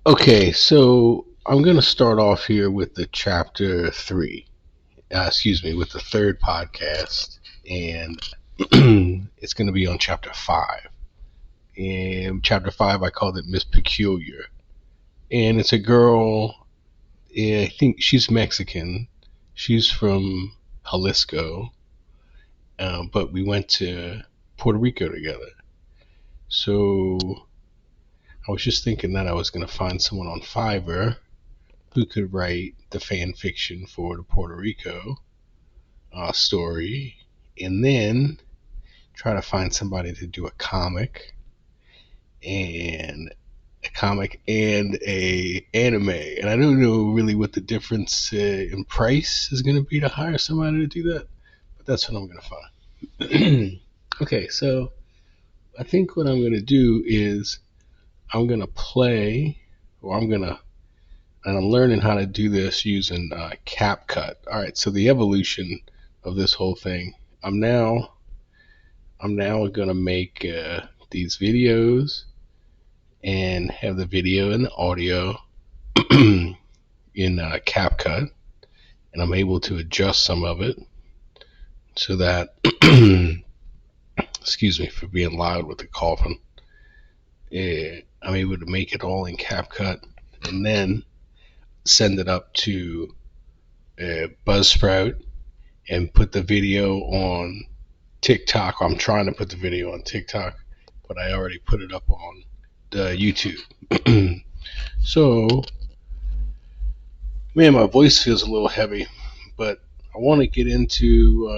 Okay, so I'm going to start off here with the chapter three. With the third podcast, and it's going to be on chapter five. And chapter five, I called it Miss Peculiar, and it's a girl. I think she's Mexican. She's from Jalisco, but we went to Puerto Rico together. So I was just thinking that I was going to find someone on Fiverr who could write the fan fiction for the Puerto Rico story, and then try to find somebody to do and a anime. And I don't know really what the difference in price is going to be to hire somebody to do that, but that's what I'm going to find. Okay, so I think what I'm going to do is I'm going to play, or I'm going to and I'm learning how to do this using CapCut. All right, so the evolution of this whole thing. I'm now gonna make these videos and have the video and the audio in CapCut, and I'm able to adjust some of it so that excuse me for being loud with the coughing. I'm able to make it all in CapCut and then send it up to Buzzsprout and put the video on TikTok. I'm trying to put the video on TikTok, but I already put it up on the YouTube. So, man, my voice feels a little heavy, but I want to get into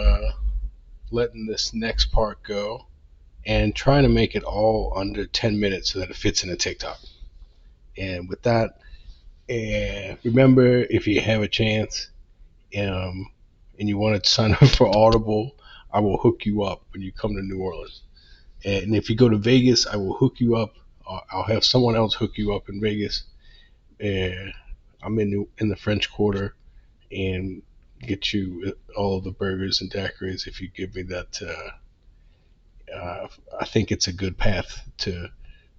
letting this next part go and trying to make it all under 10 minutes so that it fits in a TikTok. And with that, remember, if you have a chance and you want to sign up for Audible, I will hook you up when you come to New Orleans. And if you go to Vegas, I will hook you up. I'll have someone else hook you up in Vegas. I'm in the French Quarter and get you all of the burgers and daiquiris if you give me that. I think it's a good path to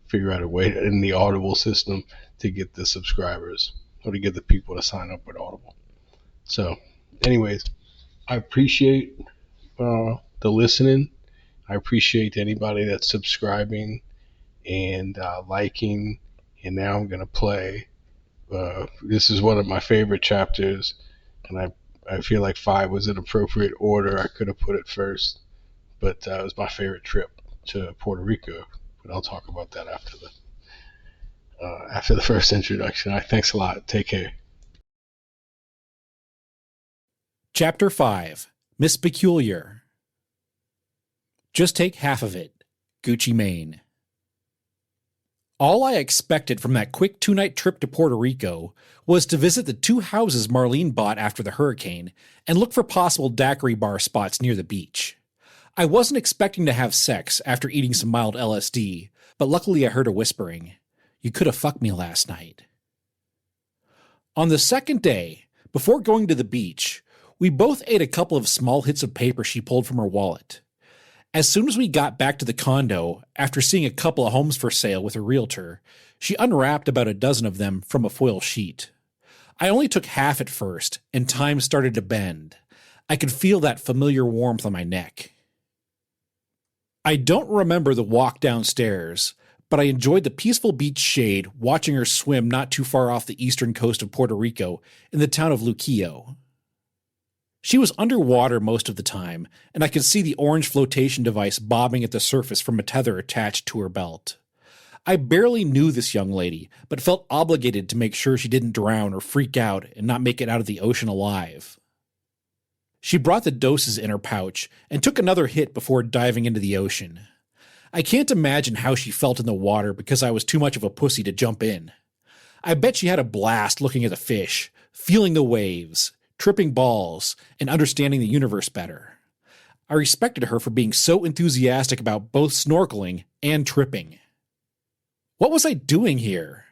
figure out a way in the Audible system to get the subscribers or to get the people to sign up with Audible. So, anyways, I appreciate the listening. I appreciate anybody that's subscribing and liking. And now I'm going to play. This is one of my favorite chapters, and I feel like five was an appropriate order. I could have put it first, but it was my favorite trip to Puerto Rico. But I'll talk about that after the first introduction. All right, thanks a lot. Take care. Chapter 5, Miss Peculiar. Just take half of it. Gucci Mane. All I expected from that quick 2-night trip to Puerto Rico was to visit the 2 houses Marlene bought after the hurricane and look for possible daiquiri bar spots near the beach. I wasn't expecting to have sex after eating some mild LSD, but luckily I heard a whispering. You could have fucked me last night. On the second day, before going to the beach, we both ate a couple of small hits of paper she pulled from her wallet. As soon as we got back to the condo, after seeing a couple of homes for sale with a realtor, she unwrapped about a dozen of them from a foil sheet. I only took half at first, and time started to bend. I could feel that familiar warmth on my neck. I don't remember the walk downstairs, but I enjoyed the peaceful beach shade watching her swim not too far off the eastern coast of Puerto Rico in the town of Luquillo. She was underwater most of the time, and I could see the orange flotation device bobbing at the surface from a tether attached to her belt. I barely knew this young lady, but felt obligated to make sure she didn't drown or freak out and not make it out of the ocean alive. She brought the doses in her pouch and took another hit before diving into the ocean. I can't imagine how she felt in the water because I was too much of a pussy to jump in. I bet she had a blast looking at the fish, feeling the waves, tripping balls, and understanding the universe better. I respected her for being so enthusiastic about both snorkeling and tripping. What was I doing here?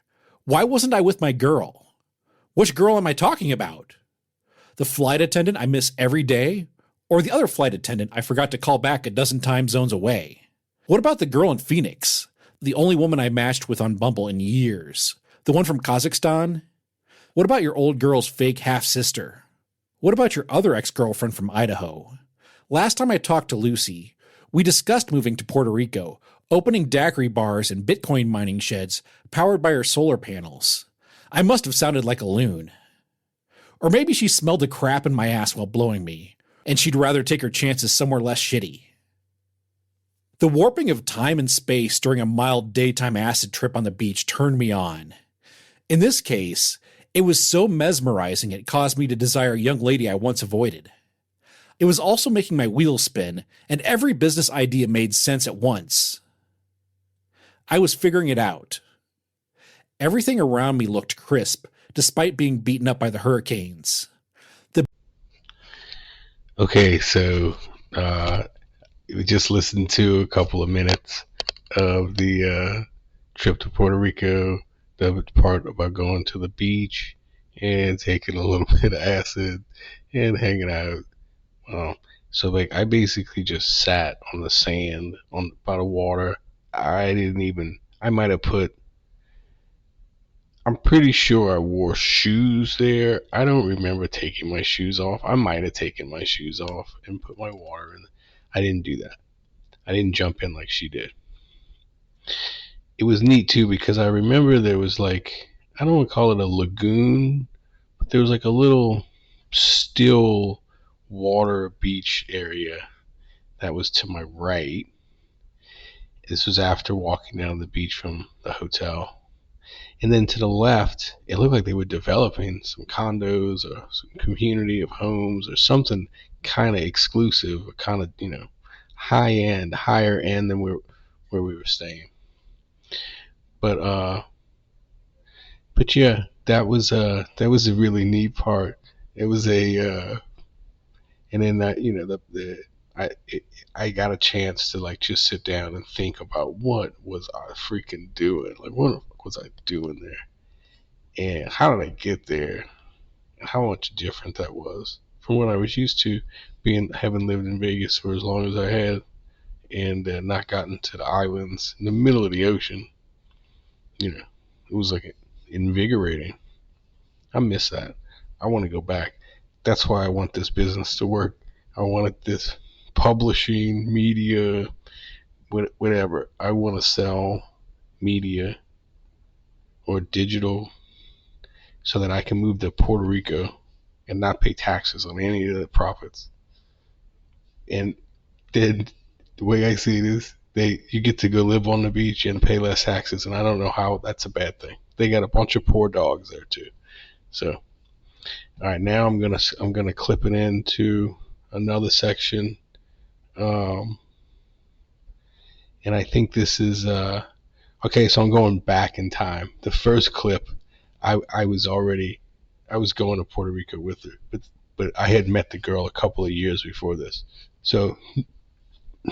Why wasn't I with my girl? Which girl am I talking about? The flight attendant I miss every day? Or the other flight attendant I forgot to call back a dozen time zones away? What about the girl in Phoenix, the only woman I matched with on Bumble in years? The one from Kazakhstan? What about your old girl's fake half-sister? What about your other ex-girlfriend from Idaho? Last time I talked to Lucy, we discussed moving to Puerto Rico, opening daiquiri bars and Bitcoin mining sheds powered by her solar panels. I must have sounded like a loon. Or maybe she smelled the crap in my ass while blowing me, and she'd rather take her chances somewhere less shitty. The warping of time and space during a mild daytime acid trip on the beach turned me on. In this case, it was so mesmerizing it caused me to desire a young lady I once avoided. It was also making my wheels spin, and every business idea made sense at once. I was figuring it out. Everything around me looked crisp, despite being beaten up by the hurricanes. Okay, so we just listened to a couple of minutes of the trip to Puerto Rico, the part about going to the beach and taking a little bit of acid and hanging out. So like I basically just sat on the sand by the water. I might have put, I'm pretty sure I wore shoes there. I don't remember taking my shoes off. I might have taken my shoes off and put my water in. I didn't do that. I didn't jump in like she did. It was neat too because I remember there was like, I don't want to call it a lagoon, but there was like a little still water beach area that was to my right. This was after walking down the beach from the hotel. And then to the left, it looked like they were developing some condos or some community of homes or something kind of exclusive, or kind of, high end, higher end than where we were staying. But yeah, that was a really neat part. It was and then that I got a chance to like just sit down and think about what was I freaking doing? Like what was I doing there? And how did I get there? And how much different that was from what I was used to having lived in Vegas for as long as I had, and not gotten to the islands in the middle of the ocean. It was like invigorating. I miss that. I want to go back. That's why I want this business to work. I wanted this publishing, media, whatever. I want to sell media or digital so that I can move to Puerto Rico and not pay taxes on any of the profits. And then the way I see it is, you get to go live on the beach and pay less taxes, and I don't know how that's a bad thing. They got a bunch of poor dogs there too. So, all right, now I'm gonna clip it into another section, and I think this is okay. So I'm going back in time. The first clip, I was going to Puerto Rico with her, but I had met the girl a couple of years before this. So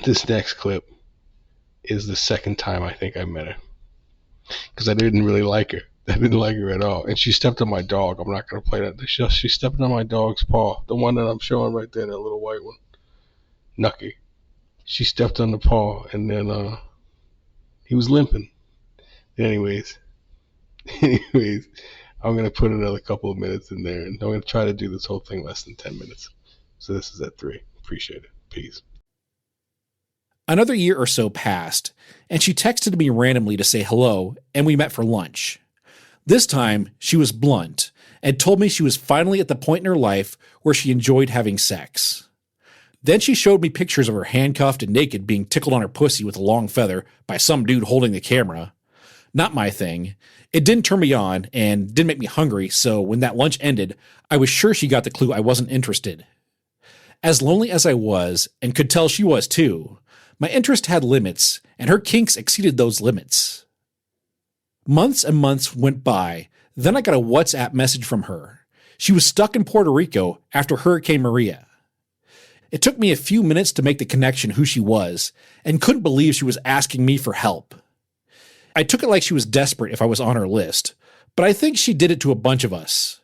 this next clip is the second time I think I met her, because I didn't really like her. I didn't like her at all. And she stepped on my dog. I'm not going to play that. She stepped on my dog's paw. The one that I'm showing right there, that little white one. Nucky. She stepped on the paw, and then he was limping. Anyways, I'm going to put another couple of minutes in there, and I'm going to try to do this whole thing less than 10 minutes. So this is at 3. Appreciate it. Peace. Another year or so passed, and she texted me randomly to say hello, and we met for lunch. This time, she was blunt and told me she was finally at the point in her life where she enjoyed having sex. Then she showed me pictures of her handcuffed and naked being tickled on her pussy with a long feather by some dude holding the camera. Not my thing. It didn't turn me on and didn't make me hungry, so when that lunch ended, I was sure she got the clue I wasn't interested. As lonely as I was, and could tell she was too, my interest had limits, and her kinks exceeded those limits. Months and months went by, then I got a WhatsApp message from her. She was stuck in Puerto Rico after Hurricane Maria. It took me a few minutes to make the connection who she was, and couldn't believe she was asking me for help. I took it like she was desperate if I was on her list, but I think she did it to a bunch of us.